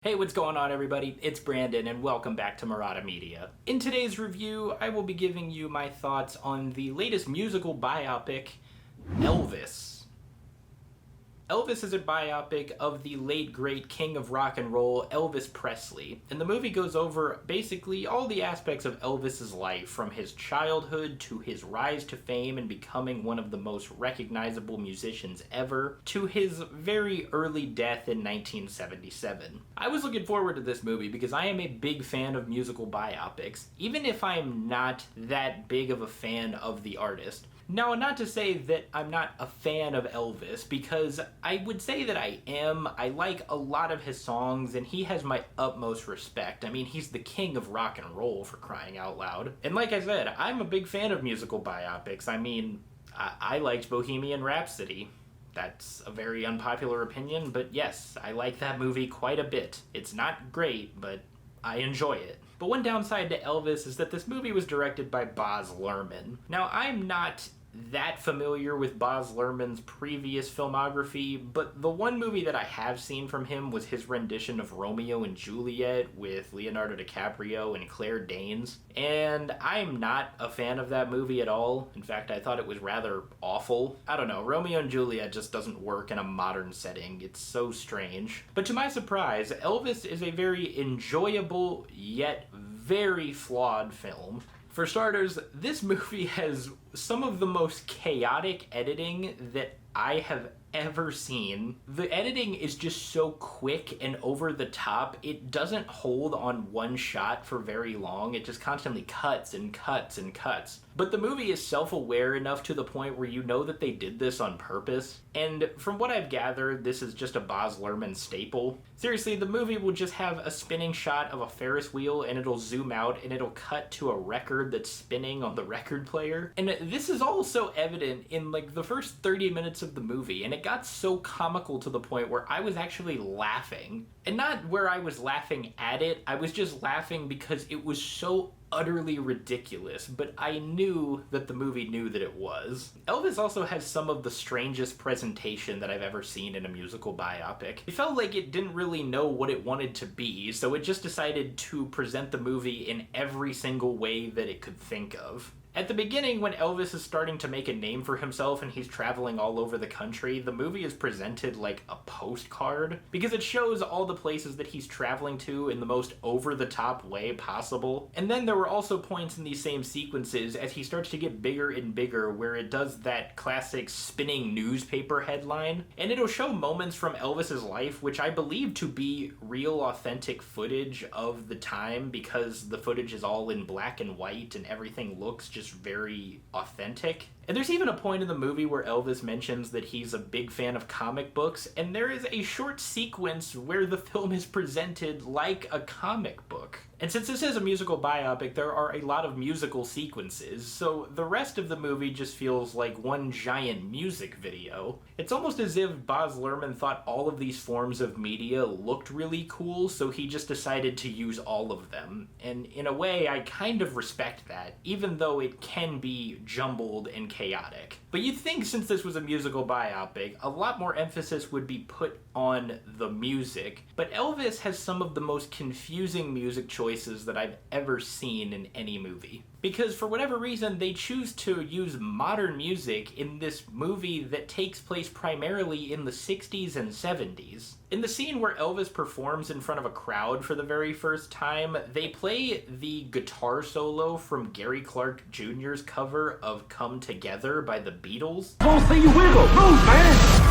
Hey, what's going on everybody? It's Brandon and welcome back to Marotta Media. In today's review, I will be giving you my thoughts on the latest musical biopic, Elvis. Elvis is a biopic of the late great king of rock and roll, Elvis Presley, and the movie goes over basically all the aspects of Elvis's life, from his childhood to his rise to fame and becoming one of the most recognizable musicians ever, to his very early death in 1977. I was looking forward to this movie because I am a big fan of musical biopics, even if I'm not that big of a fan of the artist. Now, not to say that I'm not a fan of Elvis, because I would say that I am. I like a lot of his songs, and he has my utmost respect. I mean, he's the king of rock and roll, for crying out loud. And like I said, I'm a big fan of musical biopics. I mean, I liked Bohemian Rhapsody. That's a very unpopular opinion, but yes, I like that movie quite a bit. It's not great, but I enjoy it. But one downside to Elvis is that this movie was directed by Baz Luhrmann. Now, I'm not that familiar with Baz Luhrmann's previous filmography, but the one movie that I have seen from him was his rendition of Romeo and Juliet with Leonardo DiCaprio and Claire Danes, and I'm not a fan of that movie at all. In fact, I thought it was rather awful. I don't know, Romeo and Juliet just doesn't work in a modern setting. It's so strange. But to my surprise, Elvis is a very enjoyable yet very flawed film. For starters, this movie has some of the most chaotic editing that I have ever seen. The editing is just so quick and over the top. It doesn't hold on one shot for very long. It just constantly cuts and cuts and cuts. But the movie is self-aware enough to the point where you know that they did this on purpose. And from what I've gathered, this is just a Baz Luhrmann staple. Seriously, the movie will just have a spinning shot of a Ferris wheel, and it'll zoom out and it'll cut to a record that's spinning on the record player. And this is all so evident in like the first 30 minutes of the movie, and it got so comical to the point where I was actually laughing. And not where I was laughing at it, I was just laughing because it was so utterly ridiculous, but I knew that the movie knew that it was. Elvis also has some of the strangest presentation that I've ever seen in a musical biopic. It felt like it didn't really know what it wanted to be, so it just decided to present the movie in every single way that it could think of. At the beginning, when Elvis is starting to make a name for himself and he's traveling all over the country, the movie is presented like a postcard, because it shows all the places that he's traveling to in the most over-the-top way possible. And then there were also points in these same sequences as he starts to get bigger and bigger where it does that classic spinning newspaper headline, and it'll show moments from Elvis's life which I believe to be real authentic footage of the time, because the footage is all in black and white and everything looks just very authentic. And there's even a point in the movie where Elvis mentions that he's a big fan of comic books, and there is a short sequence where the film is presented like a comic book. And since this is a musical biopic, there are a lot of musical sequences, so the rest of the movie just feels like one giant music video. It's almost as if Baz Luhrmann thought all of these forms of media looked really cool, so he just decided to use all of them. And in a way, I kind of respect that, even though it can be jumbled and chaotic. But you'd think since this was a musical biopic, a lot more emphasis would be put on the music, but Elvis has some of the most confusing music choices that I've ever seen in any movie. Because for whatever reason, they choose to use modern music in this movie that takes place primarily in the 60s and 70s. In the scene where Elvis performs in front of a crowd for the very first time, they play the guitar solo from Gary Clark Jr.'s cover of Come Together by the Beatles. Don't see you wiggle, move, man!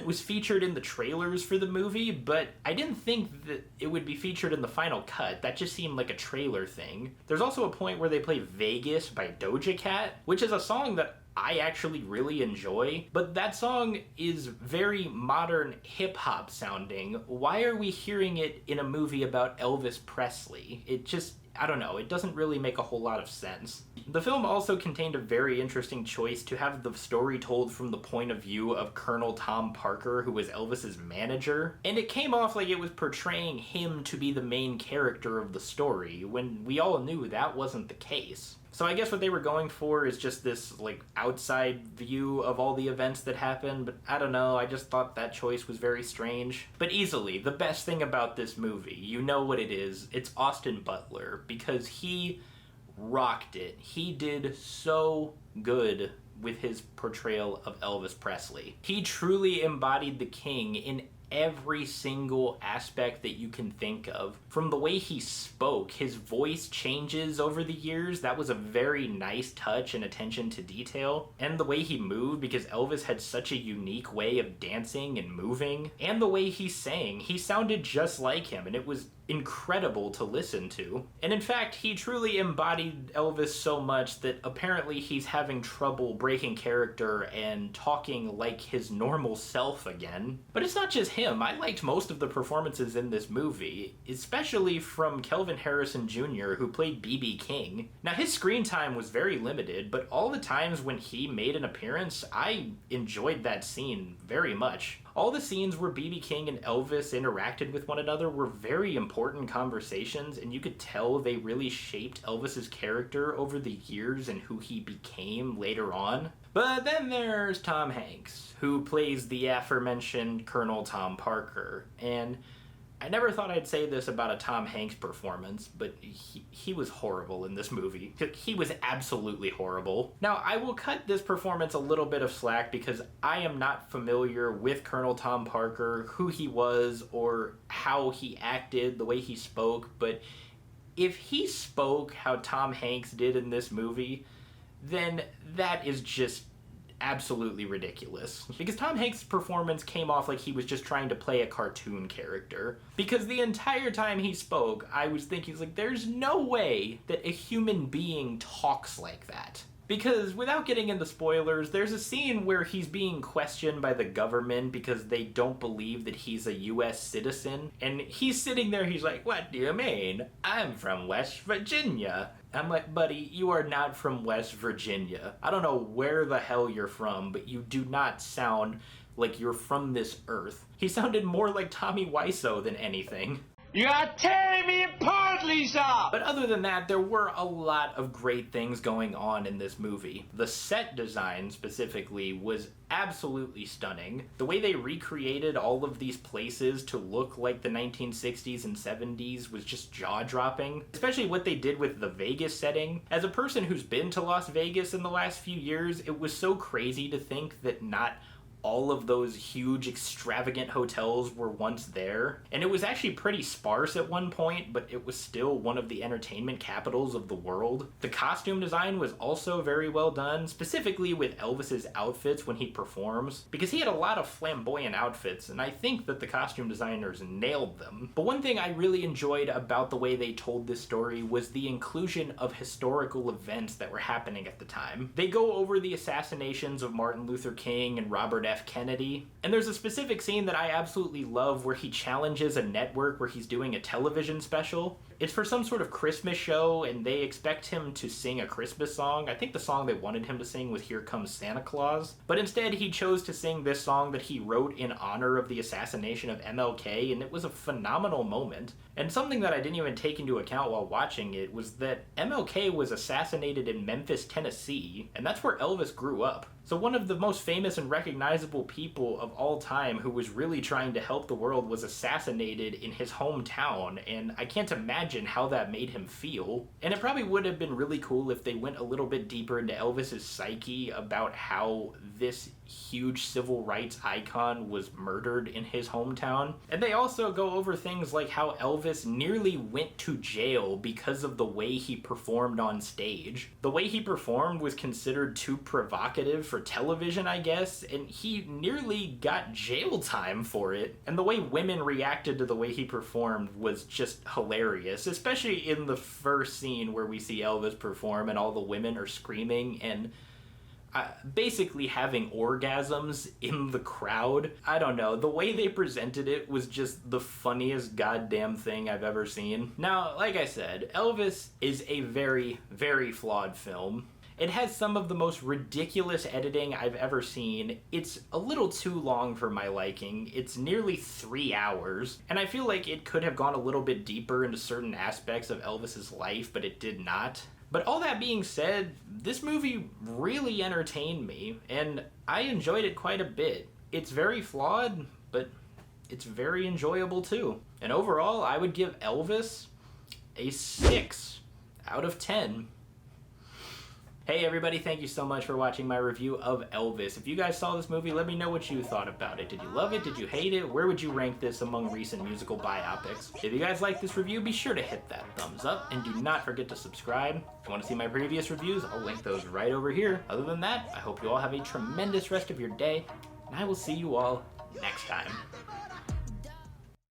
Was featured in the trailers for the movie, but I didn't think that it would be featured in the final cut. That just seemed like a trailer thing. There's also a point where they play Vegas by Doja Cat, which is a song that I actually really enjoy, but that song is very modern hip-hop sounding. Why are we hearing it in a movie about Elvis Presley? It just, I don't know, it doesn't really make a whole lot of sense. The film also contained a very interesting choice to have the story told from the point of view of Colonel Tom Parker, who was Elvis's manager, and it came off like it was portraying him to be the main character of the story, when we all knew that wasn't the case. So I guess what they were going for is just this, like, outside view of all the events that happened, but I don't know, I just thought that choice was very strange. But easily, the best thing about this movie, you know what it is, it's Austin Butler, because he rocked it. He did so good with his portrayal of Elvis Presley. He truly embodied the king in every single aspect that you can think of. From the way he spoke, his voice changes over the years. That was a very nice touch and attention to detail. And the way he moved, because Elvis had such a unique way of dancing and moving. And the way he sang, he sounded just like him, and it was incredible to listen to. And in fact, he truly embodied Elvis so much that apparently he's having trouble breaking character and talking like his normal self again. But it's not just him. I liked most of the performances in this movie, especially from Kelvin Harrison Jr., who played bbking. Now, his screen time was very limited, but all the times when he made an appearance, I enjoyed that scene very much. All the scenes where B.B. King and Elvis interacted with one another were very important conversations, and you could tell they really shaped Elvis's character over the years and who he became later on. But then there's Tom Hanks, who plays the aforementioned Colonel Tom Parker, and I never thought I'd say this about a Tom Hanks performance, but he was horrible in this movie. He was absolutely horrible. Now, I will cut this performance a little bit of slack because I am not familiar with Colonel Tom Parker, who he was, or how he acted, the way he spoke, but if he spoke how Tom Hanks did in this movie, then that is just absolutely ridiculous. Because Tom Hanks' performance came off like he was just trying to play a cartoon character. Because the entire time he spoke, I was thinking, like, there's no way that a human being talks like that. Because, without getting into spoilers, there's a scene where he's being questioned by the government because they don't believe that he's a U.S. citizen. And he's sitting there, he's like, "What do you mean? I'm from West Virginia." I'm like, buddy, you are not from West Virginia. I don't know where the hell you're from, but you do not sound like you're from this earth. He sounded more like Tommy Wiseau than anything. You are tearing me apart, Lisa! But other than that, there were a lot of great things going on in this movie. The set design, specifically, was absolutely stunning. The way they recreated all of these places to look like the 1960s and 70s was just jaw-dropping. Especially what they did with the Vegas setting. As a person who's been to Las Vegas in the last few years, it was so crazy to think that not all of those huge, extravagant hotels were once there. And it was actually pretty sparse at one point, but it was still one of the entertainment capitals of the world. The costume design was also very well done, specifically with Elvis's outfits when he performs, because he had a lot of flamboyant outfits, and I think that the costume designers nailed them. But one thing I really enjoyed about the way they told this story was the inclusion of historical events that were happening at the time. They go over the assassinations of Martin Luther King and Robert F. Kennedy. And there's a specific scene that I absolutely love where he challenges a network where he's doing a television special. It's for some sort of Christmas show, and they expect him to sing a Christmas song. I think the song they wanted him to sing was Here Comes Santa Claus. But instead, he chose to sing this song that he wrote in honor of the assassination of MLK, and it was a phenomenal moment. And something that I didn't even take into account while watching it was that MLK was assassinated in Memphis, Tennessee, and that's where Elvis grew up. So one of the most famous and recognizable people of all time who was really trying to help the world was assassinated in his hometown, and I can't imagine how that made him feel. And it probably would have been really cool if they went a little bit deeper into Elvis's psyche about how this huge civil rights icon was murdered in his hometown. And they also go over things like how Elvis nearly went to jail because of the way he performed on stage. The way he performed was considered too provocative for television, I guess, and he nearly got jail time for it. And the way women reacted to the way he performed was just hilarious, especially in the first scene where we see Elvis perform and all the women are screaming, and basically having orgasms in the crowd. I don't know, the way they presented it was just the funniest goddamn thing I've ever seen. Now, like I said, Elvis is a very, very flawed film. It has some of the most ridiculous editing I've ever seen. It's a little too long for my liking. It's nearly 3 hours, and I feel like it could have gone a little bit deeper into certain aspects of Elvis's life, but it did not. But all that being said, this movie really entertained me, and I enjoyed it quite a bit. It's very flawed, but it's very enjoyable too. And overall, I would give Elvis a 6 out of 10. Hey everybody, thank you so much for watching my review of Elvis. If you guys saw this movie, let me know what you thought about it. Did you love it? Did you hate it? Where would you rank this among recent musical biopics? If you guys like this review, be sure to hit that thumbs up, and do not forget to subscribe. If you want to see my previous reviews, I'll link those right over here. Other than that, I hope you all have a tremendous rest of your day, and I will see you all next time.